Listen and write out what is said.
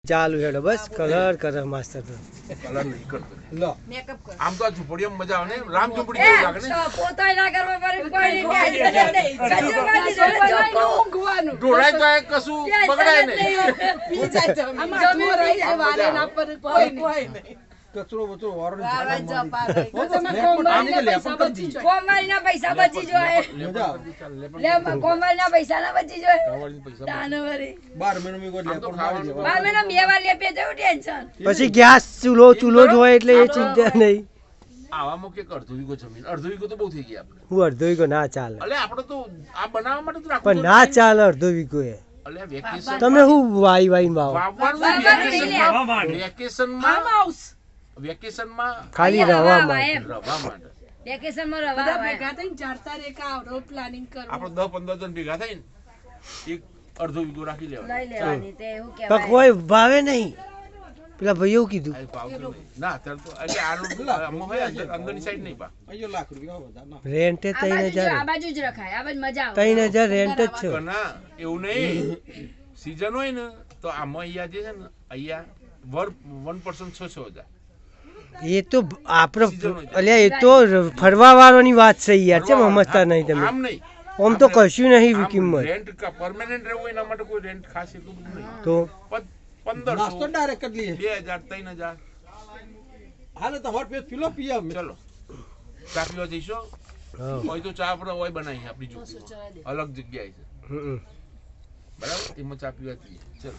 ચાલુ હેડો બસ colour colour master તો કલર નહીં કરતો લો મેકઅપ કર આમ તો આ ઝૂંપડીમાં મજા આવે ને રામ ઝૂંપડી જેવું લાગે ને પોતાય ના કરવા પડે કોઈ નહીં ઢોળાય તો એ કશું બગડાય નહીં કચરો બચરો વારો કોમવાળીના પૈસા બચી જાય લે કોમવાળીના પૈસા ના બચી જાય તાનવરી 12 મહિનો મી કોઈ લેપર મારી દેવા 12 મહિના બે વાર લે પે જવું ટેન્શન પછી ગેસ ચૂલો જ હોય એટલે એ ચિંતા નહીં આવામાં કે અડધો વીઘો જમીન અડધો વીઘો તો બહુ થઈ ગયા આપણે હું અડધો વીઘો ના ચાલે અલે આપણે તો આ બનાવવા માટે તો રાખવું પણ ના ચાલે અડધો વીઘો એ અલે વેકેશન તમે હું વાઈ વાવો વેકેશનમાં ખાલી રવા માટે રવા માટે વેકેશનમાં રવા ભેગા થઈને જાણતા રે કે આવડો પ્લાનિંગ કરવું આપણે 10-15 જણ ભેગા થઈને એક અડધો વીઘો રાખી લેવાનો લઈ લેવાની તે એવું પણ કહેવાય કોઈ ભાવે નહીં પેલા ભાઈઓ કીધું આ ભાવ તો નહીં. ના અત્યારે તો એટલે આનું હોય અંદરની સાઈડ નહીં પા અયો લાખ રૂપિયા બધા ના રેન્ટ આ 3000 બાજુ જ રખાય આ બાજુ મજા આવે 3000 રેન્ટ જ છે ના એવું નહીં સીઝન હોય ને તો આમાં અહીંયા જે છે ને અહીંયા 1% 6,000 એ તો આપણો અલ્યા એ તો ફરવા વાળાની વાત છે યાર છે સમજતા નહીં તમે આમ નહીં આમ તો કશું નહીં કિંમત રેન્ટ પરમેનન્ટ રહેવું એના માટે કોઈ રેન્ટ ખાસ એટલું બધું નહીં તો 1500 નાસ્તો ડાયરેક્ટ કરી લઈએ 2000 3000 હાલે તમાર પેજ ફિલો પીએ ચલો ચા પીવા જઈશું હા. હોય તો ચા આપણે હોય બનાવી આપણી જુદી અલગ જગ્યાએ છે હમ. બરાબર એમાં ચા પીવા જઈએ ચલો